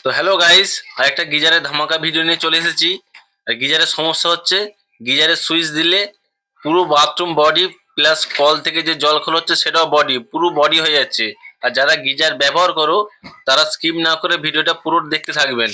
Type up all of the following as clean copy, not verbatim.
তো hello guys, আর একটা গিজারের ধামাকা ভিডিও নিয়ে চলে এসেছি। আর গিজারের সমস্যা হচ্ছে, গিজারের সুইচ দিলে পুরো বাথরুম বডি প্লাস কল থেকে যে জল খোল হচ্ছে সেটাও বডি, পুরো বডি হয়ে যাচ্ছে। আর যারা গিজার ব্যবহার করো তারা স্কিপ না করে ভিডিওটা পুরো দেখতে থাকবেন।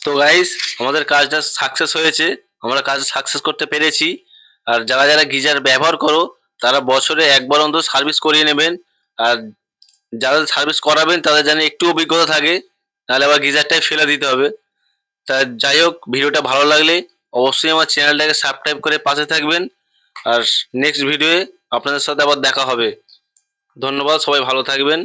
তো গাইস, আমাদের কাজটা সাকসেস হয়েছে, আমরা কাজ সাকসেস করতে পেরেছি। আর যারা যারা গিজার ব্যবহার করো তারা বছরে একবার অন্তত সার্ভিস করিয়ে নেবেন। আর যারা সার্ভিস করাবেন তাদের যেন একটু অভিজ্ঞতা থাকে, নাহলে আবার গিজারটাই ফেলে দিতে হবে। তা যাই হোক, ভিডিওটা ভালো লাগলে অবশ্যই আমার চ্যানেলটাকে সাবস্ক্রাইব করে পাশে থাকবেন। আর নেক্সট ভিডিওয়ে আপনাদের সাথে আবার দেখা হবে। ধন্যবাদ, সবাই ভালো থাকবেন।